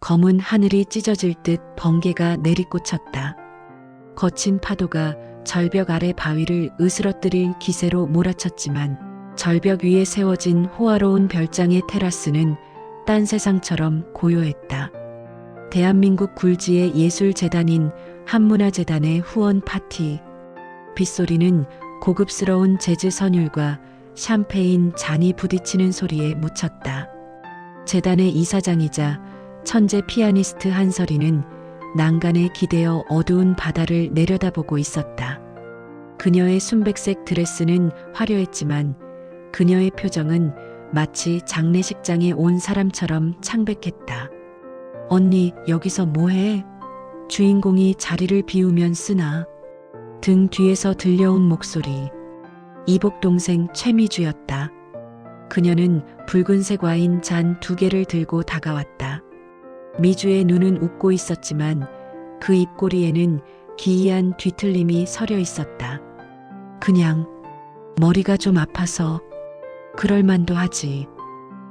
검은 하늘이 찢어질 듯 번개가 내리꽂혔다. 거친 파도가 절벽 아래 바위를 으스러뜨릴 기세로 몰아쳤지만 절벽 위에 세워진 호화로운 별장의 테라스는 딴 세상처럼 고요했다. 대한민국 굴지의 예술재단인 한문화재단의 후원 파티. 빗소리는 고급스러운 재즈 선율과 샴페인 잔이 부딪히는 소리에 묻혔다. 재단의 이사장이자 천재 피아니스트 한설이는 난간에 기대어 어두운 바다를 내려다보고 있었다. 그녀의 순백색 드레스는 화려했지만 그녀의 표정은 마치 장례식장에 온 사람처럼 창백했다. 언니, 여기서 뭐해? 주인공이 자리를 비우면 쓰나? 등 뒤에서 들려온 목소리. 이복 동생 최미주였다. 그녀는 붉은색 와인 잔 2개를 들고 다가왔다. 미주의 눈은 웃고 있었지만 그 입꼬리에는 기이한 뒤틀림이 서려 있었다. 그냥 머리가 좀 아파서. 그럴 만도 하지.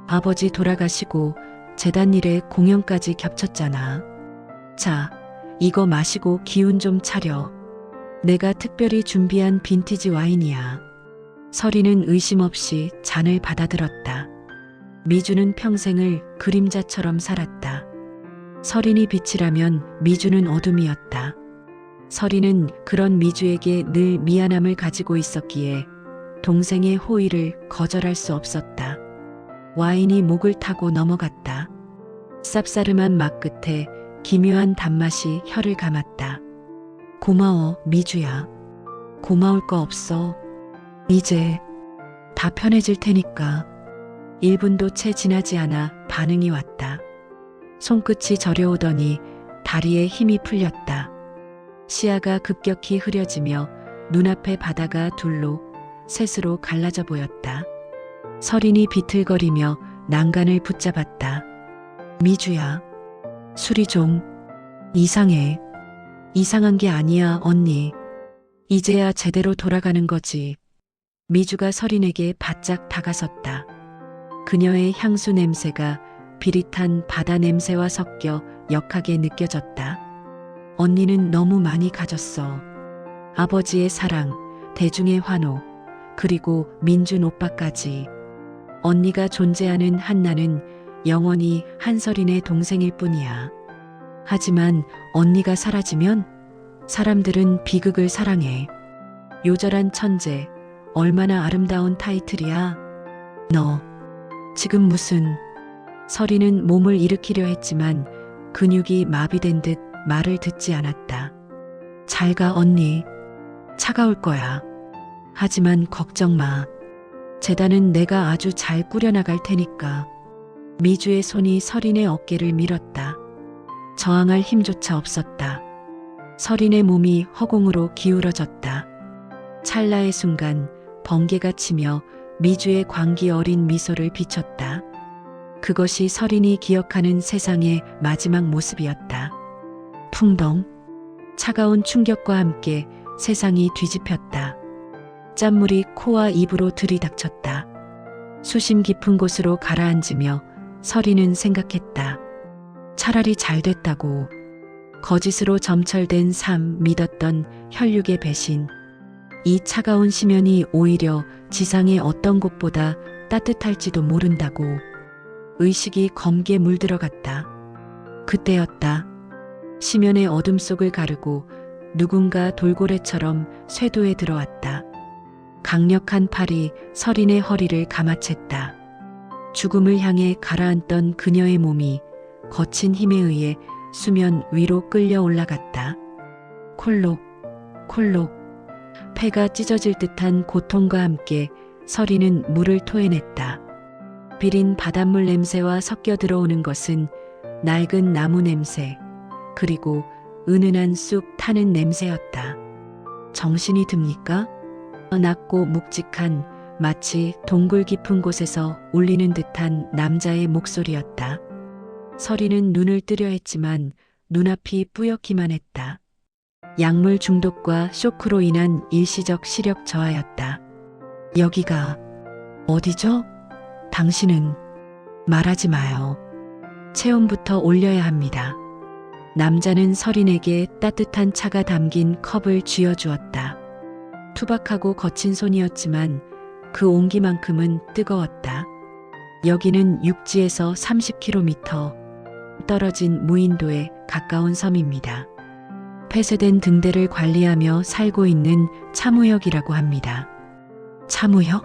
아버지 돌아가시고 재단 일에 공연까지 겹쳤잖아. 자, 이거 마시고 기운 좀 차려. 내가 특별히 준비한 빈티지 와인이야. 설이는 의심 없이 잔을 받아들었다. 미주는 평생을 그림자처럼 살았다. 설인이 빛이라면 미주는 어둠이었다. 설이는 그런 미주에게 늘 미안함을 가지고 있었기에 동생의 호의를 거절할 수 없었다. 와인이 목을 타고 넘어갔다. 쌉싸름한 맛 끝에 기묘한 단맛이 혀를 감았다. 고마워, 미주야. 고마울 거 없어. 이제 다 편해질 테니까. 1분도 채 지나지 않아 반응이 왔다. 손끝이 저려오더니 다리에 힘이 풀렸다. 시야가 급격히 흐려지며 눈앞의 바다가 둘로 셋으로 갈라져 보였다. 설인이 비틀거리며 난간을 붙잡았다. 미주야, 술이 좀 이상해. 이상한 게 아니야, 언니. 이제야 제대로 돌아가는 거지. 미주가 설인에게 바짝 다가섰다. 그녀의 향수 냄새가 비릿한 바다 냄새와 섞여 역하게 느껴졌다. 언니는 너무 많이 가졌어. 아버지의 사랑, 대중의 환호, 그리고 민준 오빠까지. 언니가 존재하는 한 나는 영원히 한설인의 동생일 뿐이야. 하지만 언니가 사라지면 사람들은 비극을 사랑해. 요절한 천재, 얼마나 아름다운 타이틀이야. 너, 지금 무슨... 설이는 몸을 일으키려 했지만 근육이 마비된 듯 말을 듣지 않았다. 잘 가, 언니. 차가울 거야. 하지만 걱정 마. 재단은 내가 아주 잘 꾸려나갈 테니까. 미주의 손이 설인의 어깨를 밀었다. 저항할 힘조차 없었다. 설인의 몸이 허공으로 기울어졌다. 찰나의 순간 번개가 치며 미주의 광기 어린 미소를 비췄다. 그것이 설인이 기억하는 세상의 마지막 모습이었다. 풍덩. 차가운 충격과 함께 세상이 뒤집혔다. 짠물이 코와 입으로 들이닥쳤다. 수심 깊은 곳으로 가라앉으며 설인은 생각했다. 차라리 잘 됐다고. 거짓으로 점철된 삶, 믿었던 혈육의 배신. 이 차가운 심연이 오히려 지상의 어떤 곳보다 따뜻할지도 모른다고. 의식이 검게 물들어갔다. 그때였다. 심연의 어둠 속을 가르고 누군가 돌고래처럼 쇄도에 들어왔다. 강력한 팔이 설인의 허리를 감아챘다. 죽음을 향해 가라앉던 그녀의 몸이 거친 힘에 의해 수면 위로 끌려 올라갔다. 콜록, 콜록. 폐가 찢어질 듯한 고통과 함께 설인은 물을 토해냈다. 비린 바닷물 냄새와 섞여 들어오는 것은 낡은 나무 냄새, 그리고 은은한 쑥 타는 냄새였다. 정신이 듭니까? 낮고 묵직한, 마치 동굴 깊은 곳에서 울리는 듯한 남자의 목소리였다. 설이는 눈을 뜨려 했지만 눈앞이 뿌옇기만 했다. 약물 중독과 쇼크로 인한 일시적 시력 저하였다. 여기가 어디죠? 당신은 말하지 마요. 체온부터 올려야 합니다. 남자는 서린에게 따뜻한 차가 담긴 컵을 쥐어주었다. 투박하고 거친 손이었지만 그 온기만큼은 뜨거웠다. 여기는 육지에서 30km 떨어진 무인도에 가까운 섬입니다. 폐쇄된 등대를 관리하며 살고 있는 차무혁이라고 합니다. 차무혁?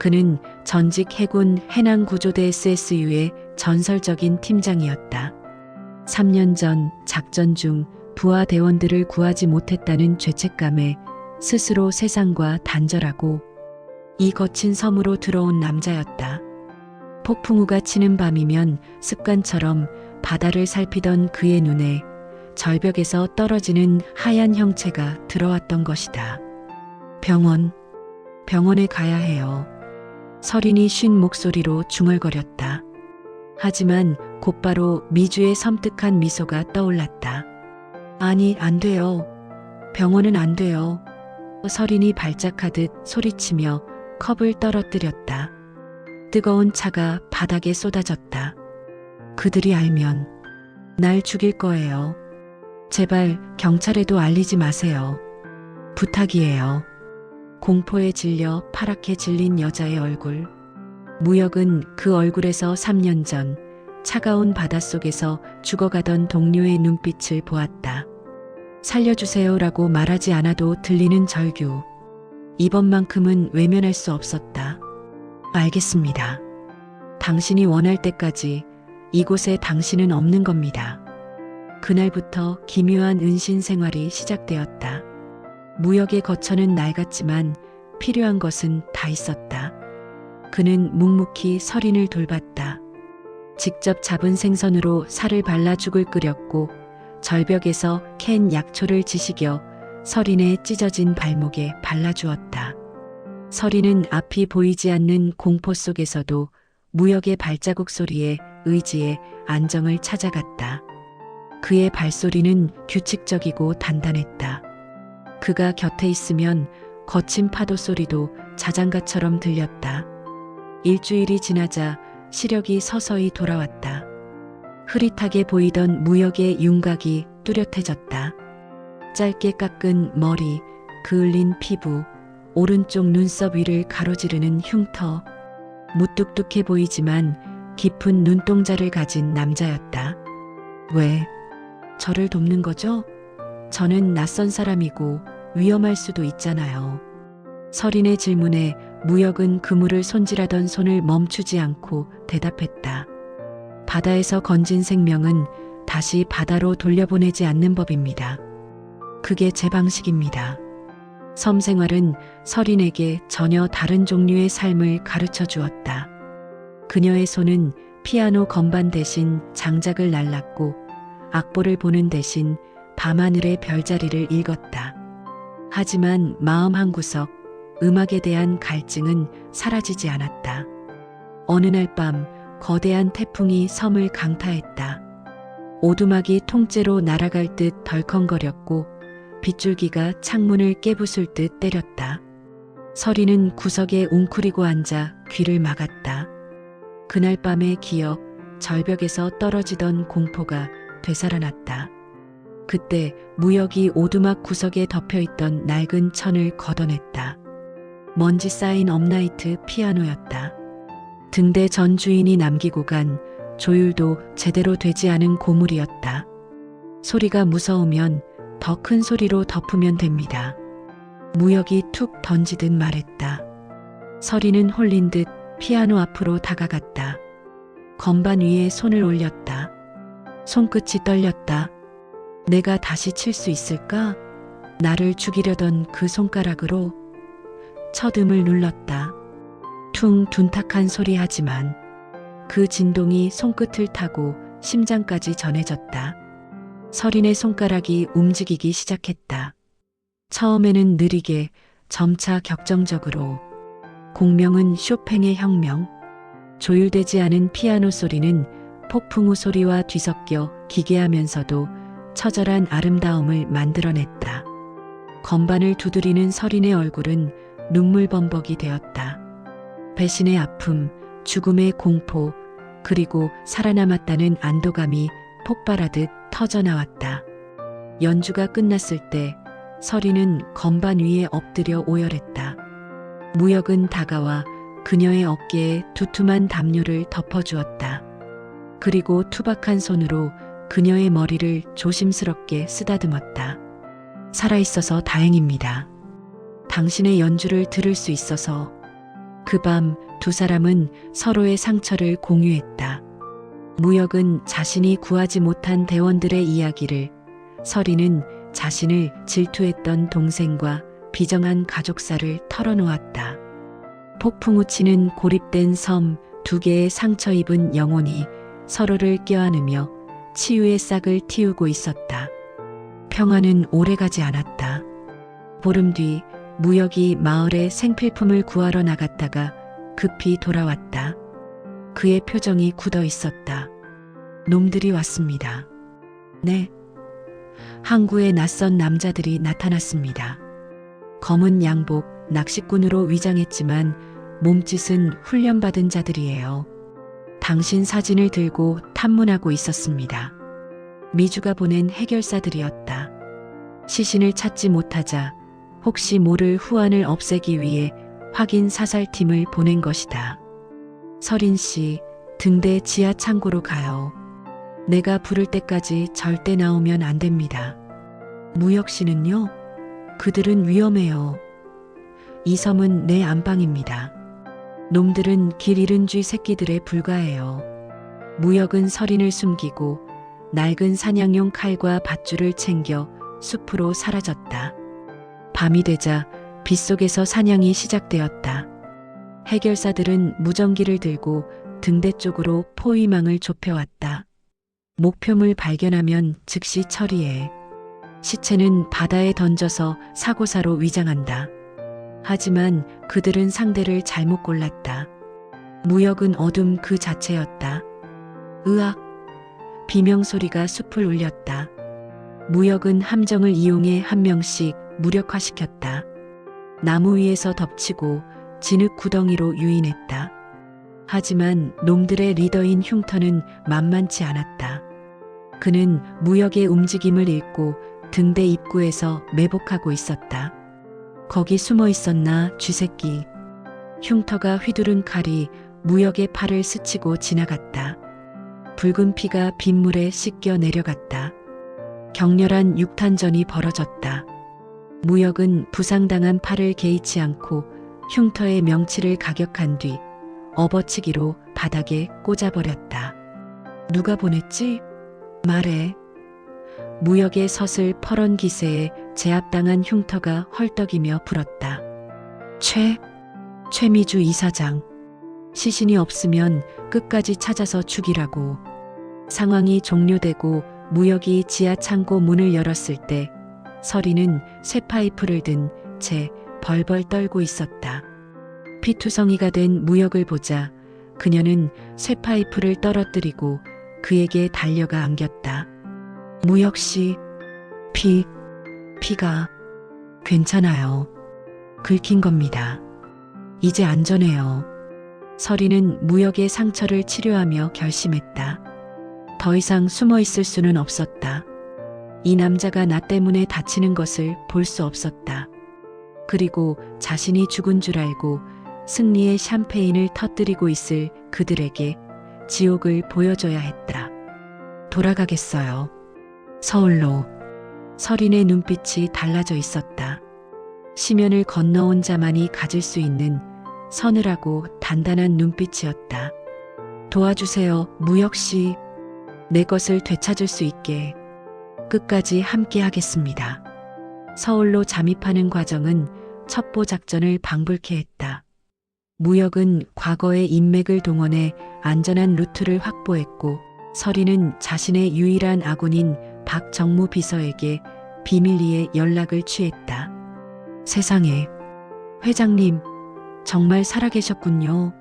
그는 전직 해군 해난구조대 SSU의 전설적인 팀장이었다. 3년 전 작전 중 부하 대원들을 구하지 못했다는 죄책감에 스스로 세상과 단절하고 이 거친 섬으로 들어온 남자였다. 폭풍우가 치는 밤이면 습관처럼 바다를 살피던 그의 눈에 절벽에서 떨어지는 하얀 형체가 들어왔던 것이다. 병원에 가야 해요. 서린이 쉰 목소리로 중얼거렸다. 하지만 곧바로 미주의 섬뜩한 미소가 떠올랐다. 아니, 안 돼요. 병원은 안 돼요. 서린이 발작하듯 소리치며 컵을 떨어뜨렸다. 뜨거운 차가 바닥에 쏟아졌다. 그들이 알면 날 죽일 거예요. 제발 경찰에도 알리지 마세요. 부탁이에요. 공포에 질려 파랗게 질린 여자의 얼굴. 무역은 그 얼굴에서 3년 전 차가운 바닷속에서 죽어가던 동료의 눈빛을 보았다. 살려주세요라고 말하지 않아도 들리는 절규. 이번만큼은 외면할 수 없었다. 알겠습니다. 당신이 원할 때까지 이곳에 당신은 없는 겁니다. 그날부터 기묘한 은신 생활이 시작되었다. 무역의 거처는 낡았지만 필요한 것은 다 있었다. 그는 묵묵히 서린을 돌봤다. 직접 잡은 생선으로 살을 발라 죽을 끓였고 절벽에서 캔 약초를 지식여 서린의 찢어진 발목에 발라주었다. 서린은 앞이 보이지 않는 공포 속에서도 무역의 발자국 소리에 의지에 안정을 찾아갔다. 그의 발소리는 규칙적이고 단단했다. 그가 곁에 있으면 거친 파도 소리도 자장가처럼 들렸다. 일주일이 지나자 시력이 서서히 돌아왔다. 흐릿하게 보이던 무역의 윤곽이 뚜렷해졌다. 짧게 깎은 머리, 그을린 피부, 오른쪽 눈썹 위를 가로지르는 흉터. 무뚝뚝해 보이지만 깊은 눈동자를 가진 남자였다. 왜 저를 돕는 거죠? 저는 낯선 사람이고 위험할 수도 있잖아요. 서린의 질문에 무역은 그물을 손질하던 손을 멈추지 않고 대답했다. 바다에서 건진 생명은 다시 바다로 돌려보내지 않는 법입니다. 그게 제 방식입니다. 섬 생활은 서린에게 전혀 다른 종류의 삶을 가르쳐 주었다. 그녀의 손은 피아노 건반 대신 장작을 날랐고 악보를 보는 대신 밤하늘의 별자리를 읽었다. 하지만 마음 한구석, 음악에 대한 갈증은 사라지지 않았다. 어느 날 밤 거대한 태풍이 섬을 강타했다. 오두막이 통째로 날아갈 듯 덜컹거렸고 빗줄기가 창문을 깨부술 듯 때렸다. 서린은 구석에 웅크리고 앉아 귀를 막았다. 그날 밤의 기억, 절벽에서 떨어지던 공포가 되살아났다. 그때 무역이 오두막 구석에 덮여있던 낡은 천을 걷어냈다. 먼지 쌓인 업라이트 피아노였다. 등대 전 주인이 남기고 간 조율도 제대로 되지 않은 고물이었다. 소리가 무서우면 더 큰 소리로 덮으면 됩니다. 무역이 툭 던지듯 말했다. 서린은 홀린 듯 피아노 앞으로 다가갔다. 건반 위에 손을 올렸다. 손끝이 떨렸다. 내가 다시 칠 수 있을까? 나를 죽이려던 그 손가락으로 첫음을 눌렀다. 퉁 둔탁한 소리 하지만 그 진동이 손끝을 타고 심장까지 전해졌다. 서린의 손가락이 움직이기 시작했다. 처음에는 느리게, 점차 격정적으로. 공명은 쇼팽의 혁명. 조율되지 않은 피아노 소리는 폭풍우 소리와 뒤섞여 기괴하면서도 처절한 아름다움을 만들어냈다. 건반을 두드리는 서린의 얼굴은 눈물범벅이 되었다. 배신의 아픔, 죽음의 공포, 그리고 살아남았다는 안도감이 폭발하듯 터져나왔다. 연주가 끝났을 때 서리는 건반 위에 엎드려 오열했다. 무역은 다가와 그녀의 어깨에 두툼한 담요를 덮어주었다. 그리고 투박한 손으로 그녀의 머리를 조심스럽게 쓰다듬었다. 살아있어서 다행입니다. 당신의 연주를 들을 수 있어서. 그 밤 두 사람은 서로의 상처를 공유했다. 무역은 자신이 구하지 못한 대원들의 이야기를, 서리는 자신을 질투했던 동생과 비정한 가족사를 털어놓았다. 폭풍 우치는 고립된 섬, 두 개의 상처 입은 영혼이 서로를 껴안으며 치유의 싹을 틔우고 있었다. 평화는 오래가지 않았다. 보름 뒤 무역이 마을에 생필품을 구하러 나갔다가 급히 돌아왔다. 그의 표정이 굳어 있었다. 놈들이 왔습니다. 네. 항구에 낯선 남자들이 나타났습니다. 검은 양복, 낚시꾼으로 위장했지만 몸짓은 훈련받은 자들이에요. 당신 사진을 들고 탐문하고 있었습니다. 미주가 보낸 해결사들이었다. 시신을 찾지 못하자 혹시 모를 후환을 없애기 위해 확인 사살팀을 보낸 것이다. 서린 씨, 등대 지하 창고로 가요. 내가 부를 때까지 절대 나오면 안 됩니다. 무역 씨는요? 그들은 위험해요. 이 섬은 내 안방입니다. 놈들은 길 잃은 쥐 새끼들에 불과해요. 무역은 서린을 숨기고 낡은 사냥용 칼과 밧줄을 챙겨 숲으로 사라졌다. 밤이 되자 빗속에서 사냥이 시작되었다. 해결사들은 무전기를 들고 등대 쪽으로 포위망을 좁혀왔다. 목표물 발견하면 즉시 처리해. 시체는 바다에 던져서 사고사로 위장한다. 하지만 그들은 상대를 잘못 골랐다. 무역은 어둠 그 자체였다. 으악! 비명소리가 숲을 울렸다. 무역은 함정을 이용해 한 명씩 무력화시켰다. 나무 위에서 덮치고 진흙 구덩이로 유인했다. 하지만 놈들의 리더인 흉터는 만만치 않았다. 그는 무역의 움직임을 읽고 등대 입구에서 매복하고 있었다. 거기 숨어 있었나, 쥐새끼. 흉터가 휘두른 칼이 무역의 팔을 스치고 지나갔다. 붉은 피가 빗물에 씻겨 내려갔다. 격렬한 육탄전이 벌어졌다. 무역은 부상당한 팔을 개의치 않고 흉터의 명치를 가격한 뒤 업어치기로 바닥에 꽂아버렸다. 누가 보냈지? 말해. 무역의 서슬 퍼런 기세에 제압당한 흉터가 헐떡이며 불었다. 최미주 이사장. 시신이 없으면 끝까지 찾아서 죽이라고. 상황이 종료되고 무역이 지하 창고 문을 열었을 때 서리는 쇠파이프를 든 채 벌벌 떨고 있었다. 피투성이가 된 무역을 보자 그녀는 쇠파이프를 떨어뜨리고 그에게 달려가 안겼다. 무역 씨, 피가 괜찮아요. 긁힌 겁니다. 이제 안전해요. 서리는 무역의 상처를 치료하며 결심했다. 더 이상 숨어 있을 수는 없었다. 이 남자가 나 때문에 다치는 것을 볼 수 없었다. 그리고 자신이 죽은 줄 알고 승리의 샴페인을 터뜨리고 있을 그들에게 지옥을 보여줘야 했다. 돌아가겠어요. 서울로. 서린의 눈빛이 달라져 있었다. 시면을 건너온 자만이 가질 수 있는 서늘하고 단단한 눈빛이었다. 도와주세요, 무역 씨. 내 것을 되찾을 수 있게. 끝까지 함께 하겠습니다. 서울로 잠입하는 과정은 첩보 작전을 방불케 했다. 무역은 과거의 인맥을 동원해 안전한 루트를 확보했고 서리는 자신의 유일한 아군인 박정무 비서에게 비밀리에 연락을 취했다. 세상에, 회장님, 정말 살아계셨군요.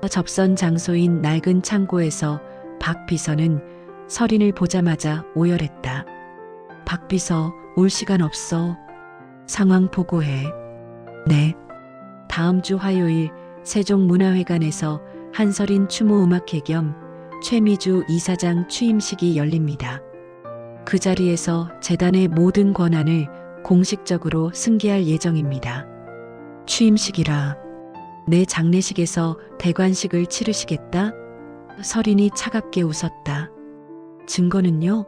접선 장소인 낡은 창고에서 박 비서는 서린을 보자마자 오열했다. 박 비서, 올 시간 없어. 상황 보고해. 네. 다음 주 화요일 세종문화회관에서 한서린 추모음악회 겸 최미주 이사장 취임식이 열립니다. 그 자리에서 재단의 모든 권한을 공식적으로 승계할 예정입니다. 취임식이라 내 장례식에서 대관식을 치르시겠다? 설인이 차갑게 웃었다. 증거는요?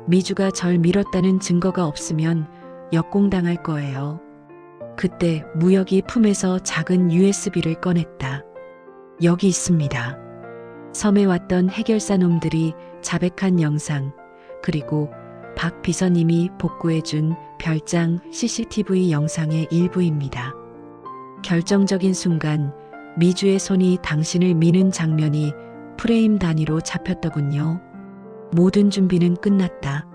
미주가 절 밀었다는 증거가 없으면 역공당할 거예요. 그때 무역이 품에서 작은 USB를 꺼냈다. 여기 있습니다. 섬에 왔던 해결사 놈들이 자백한 영상, 그리고 박 비서님이 복구해준 별장 CCTV 영상의 일부입니다. 결정적인 순간 미주의 손이 당신을 미는 장면이 프레임 단위로 잡혔더군요. 모든 준비는 끝났다.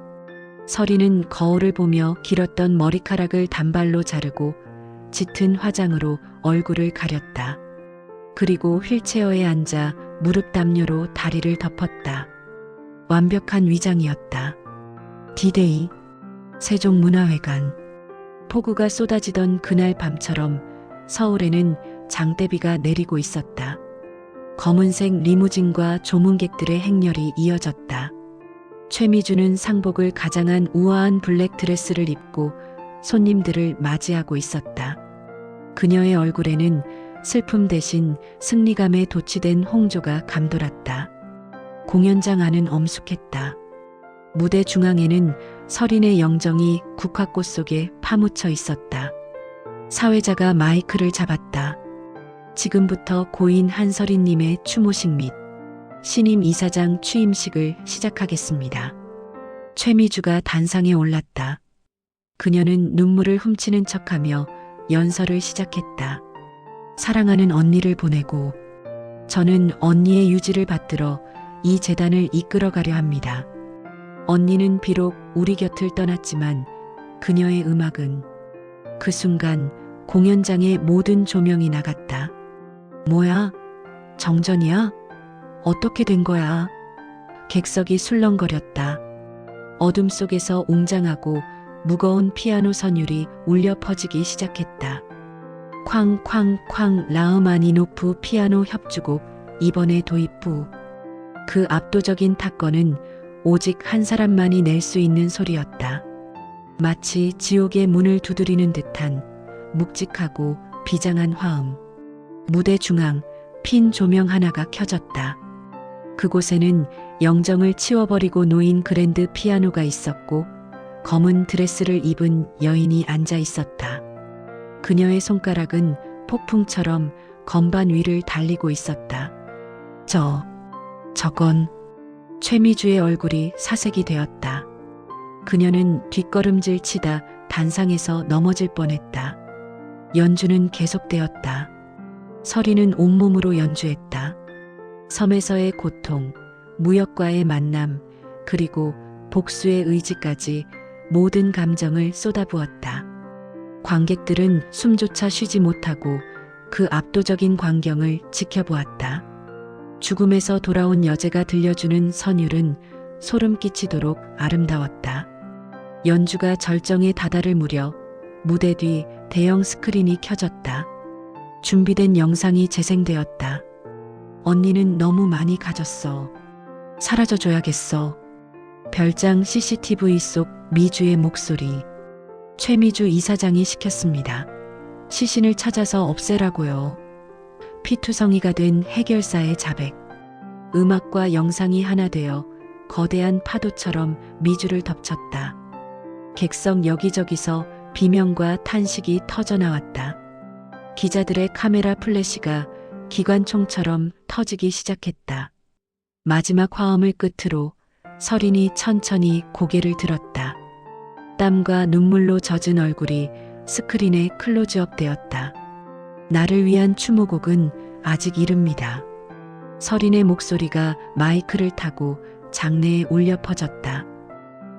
설이는 거울을 보며 길었던 머리카락을 단발로 자르고 짙은 화장으로 얼굴을 가렸다. 그리고 휠체어에 앉아 무릎 담요로 다리를 덮었다. 완벽한 위장이었다. 디데이, 세종문화회관. 폭우가 쏟아지던 그날 밤처럼 서울에는 장대비가 내리고 있었다. 검은색 리무진과 조문객들의 행렬이 이어졌다. 최미주는 상복을 가장한 우아한 블랙 드레스를 입고 손님들을 맞이하고 있었다. 그녀의 얼굴에는 슬픔 대신 승리감에 도취된 홍조가 감돌았다. 공연장 안은 엄숙했다. 무대 중앙에는 설인의 영정이 국화꽃 속에 파묻혀 있었다. 사회자가 마이크를 잡았다. 지금부터 고인 한설인님의 추모식 및 신임 이사장 취임식을 시작하겠습니다. 최미주가 단상에 올랐다. 그녀는 눈물을 훔치는 척하며 연설을 시작했다. 사랑하는 언니를 보내고 저는 언니의 유지를 받들어 이 재단을 이끌어가려 합니다. 언니는 비록 우리 곁을 떠났지만 그녀의 음악은 그 순간 공연장의 모든 조명이 나갔다. 뭐야? 정전이야? 어떻게 된 거야? 객석이 술렁거렸다. 어둠 속에서 웅장하고 무거운 피아노 선율이 울려 퍼지기 시작했다. 쾅쾅쾅 라흐마니노프 피아노 협주곡 이번에 도입부. 그 압도적인 탁건은 오직 한 사람만이 낼 수 있는 소리였다. 마치 지옥의 문을 두드리는 듯한 묵직하고 비장한 화음. 무대 중앙 핀 조명 하나가 켜졌다. 그곳에는 영정을 치워버리고 놓인 그랜드 피아노가 있었고 검은 드레스를 입은 여인이 앉아 있었다. 그녀의 손가락은 폭풍처럼 건반 위를 달리고 있었다. 저건 최미주의 얼굴이 사색이 되었다. 그녀는 뒷걸음질 치다 단상에서 넘어질 뻔했다. 연주는 계속되었다. 설이는 온몸으로 연주했다. 섬에서의 고통, 무역과의 만남, 그리고 복수의 의지까지 모든 감정을 쏟아부었다. 관객들은 숨조차 쉬지 못하고 그 압도적인 광경을 지켜보았다. 죽음에서 돌아온 여제가 들려주는 선율은 소름 끼치도록 아름다웠다. 연주가 절정에 다다를 무렵 무대 뒤 대형 스크린이 켜졌다. 준비된 영상이 재생되었다. 언니는 너무 많이 가졌어. 사라져줘야겠어. 별장 CCTV 속 미주의 목소리. 최미주 이사장이 시켰습니다. 시신을 찾아서 없애라고요. 피투성이가 된 해결사의 자백. 음악과 영상이 하나 되어 거대한 파도처럼 미주를 덮쳤다. 객석 여기저기서 비명과 탄식이 터져나왔다. 기자들의 카메라 플래시가 기관총처럼 터지기 시작했다. 마지막 화음을 끝으로 설인이 천천히 고개를 들었다. 땀과 눈물로 젖은 얼굴이 스크린에 클로즈업 되었다. 나를 위한 추모곡은 아직 이릅니다. 설인의 목소리가 마이크를 타고 장내에 울려 퍼졌다.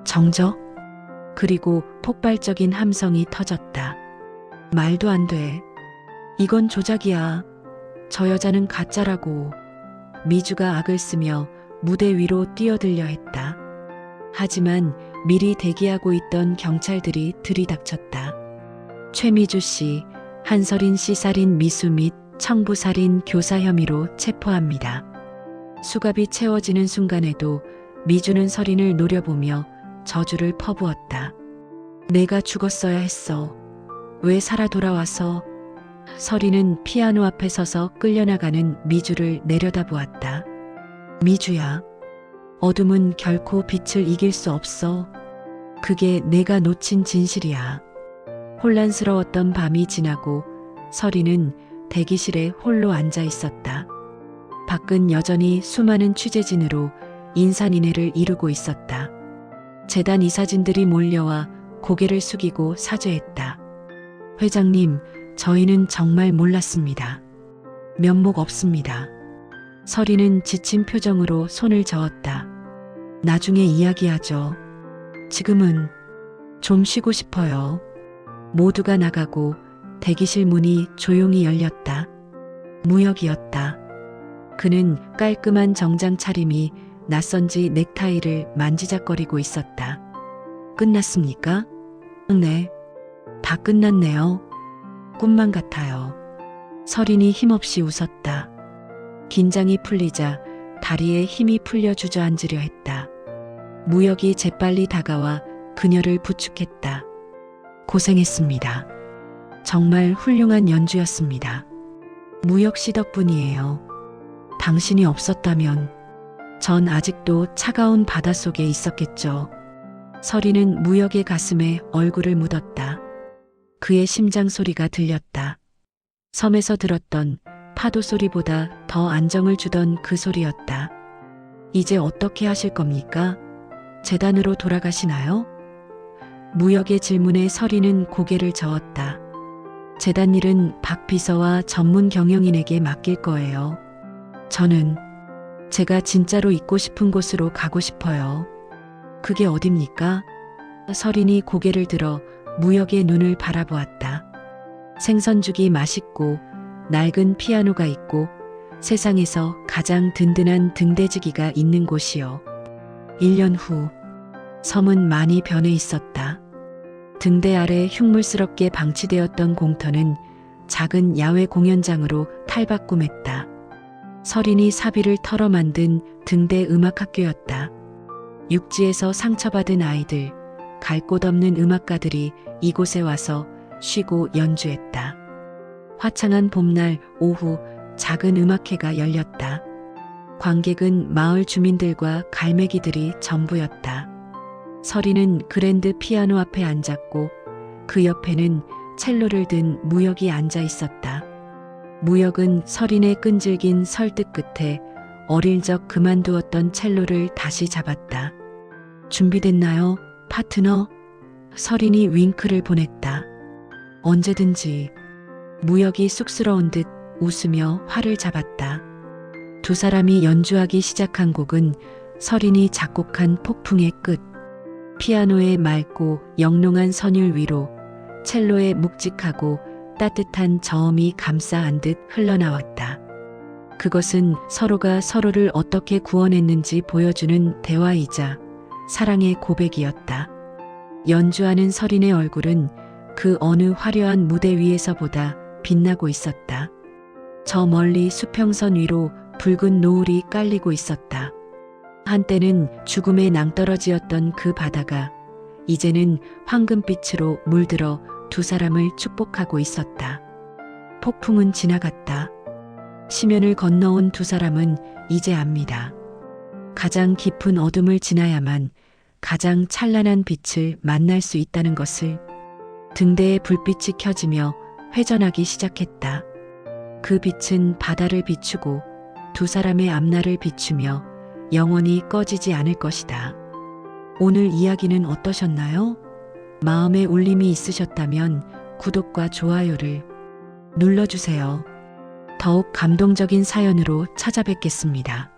정적? 그리고 폭발적인 함성이 터졌다. 말도 안 돼. 이건 조작이야. 저 여자는 가짜라고. 미주가 악을 쓰며 무대 위로 뛰어들려 했다. 하지만 미리 대기하고 있던 경찰들이 들이닥쳤다. 최미주 씨, 한설인 씨 살인 미수 및 청부살인 교사 혐의로 체포합니다. 수갑이 채워지는 순간에도 미주는 서린을 노려보며 저주를 퍼부었다. 내가 죽었어야 했어. 왜 살아 돌아와서. 서린은 피아노 앞에 서서 끌려나가는 미주를 내려다보았다. 미주야. 어둠은 결코 빛을 이길 수 없어. 그게 내가 놓친 진실이야. 혼란스러웠던 밤이 지나고 서린은 대기실에 홀로 앉아 있었다. 밖은 여전히 수많은 취재진으로 인산인해를 이루고 있었다. 재단 이사진들이 몰려와 고개를 숙이고 사죄했다. 회장님, 저희는 정말 몰랐습니다. 면목 없습니다. 서린은 지친 표정으로 손을 저었다. 나중에 이야기하죠. 지금은 좀 쉬고 싶어요. 모두가 나가고 대기실 문이 조용히 열렸다. 무역이었다. 그는 깔끔한 정장 차림이 낯선지 넥타이를 만지작거리고 있었다. 끝났습니까? 네. 다 끝났네요. 꿈만 같아요. 서린이 힘없이 웃었다. 긴장이 풀리자 다리에 힘이 풀려 주저앉으려 했다. 무역이 재빨리 다가와 그녀를 부축했다. 고생했습니다. 정말 훌륭한 연주였습니다. 무역 씨 덕분이에요. 당신이 없었다면 전 아직도 차가운 바닷속에 있었겠죠. 서린은 무역의 가슴에 얼굴을 묻었다. 그의 심장 소리가 들렸다. 섬에서 들었던 파도 소리보다 더 안정을 주던 그 소리였다. 이제 어떻게 하실 겁니까? 재단으로 돌아가시나요? 무역의 질문에 서린은 고개를 저었다. 재단 일은 박 비서와 전문 경영인에게 맡길 거예요. 저는 제가 진짜로 있고 싶은 곳으로 가고 싶어요. 그게 어딥니까? 서린이 고개를 들어 무역의 눈을 바라보았다. 생선죽이 맛있고 낡은 피아노가 있고 세상에서 가장 든든한 등대지기가 있는 곳이요. 1년 후 섬은 많이 변해 있었다. 등대 아래 흉물스럽게 방치되었던 공터는 작은 야외 공연장으로 탈바꿈했다. 서린이 사비를 털어 만든 등대 음악학교였다. 육지에서 상처받은 아이들, 갈 곳 없는 음악가들이 이곳에 와서 쉬고 연주했다. 화창한 봄날 오후 작은 음악회가 열렸다. 관객은 마을 주민들과 갈매기들이 전부였다. 서린은 그랜드 피아노 앞에 앉았고 그 옆에는 첼로를 든 무역이 앉아 있었다. 무역은 서린의 끈질긴 설득 끝에 어릴 적 그만두었던 첼로를 다시 잡았다. 준비됐나요, 파트너? 서린이 윙크를 보냈다. 언제든지. 무역이 쑥스러운 듯 웃으며 활을 잡았다. 두 사람이 연주하기 시작한 곡은 서린이 작곡한 폭풍의 끝. 피아노의 맑고 영롱한 선율 위로 첼로의 묵직하고 따뜻한 저음이 감싸 안듯 흘러나왔다. 그것은 서로가 서로를 어떻게 구원했는지 보여주는 대화이자 사랑의 고백이었다. 연주하는 서린의 얼굴은 그 어느 화려한 무대 위에서보다 빛나고 있었다. 저 멀리 수평선 위로 붉은 노을이 깔리고 있었다. 한때는 죽음의 낭떠러지였던 그 바다가 이제는 황금빛으로 물들어 두 사람을 축복하고 있었다. 폭풍은 지나갔다. 심연을 건너온 두 사람은 이제 압니다. 가장 깊은 어둠을 지나야만 가장 찬란한 빛을 만날 수 있다는 것을. 등대에 불빛이 켜지며 회전하기 시작했다. 그 빛은 바다를 비추고 두 사람의 앞날을 비추며 영원히 꺼지지 않을 것이다. 오늘 이야기는 어떠셨나요? 마음에 울림이 있으셨다면 구독과 좋아요를 눌러주세요. 더욱 감동적인 사연으로 찾아뵙겠습니다.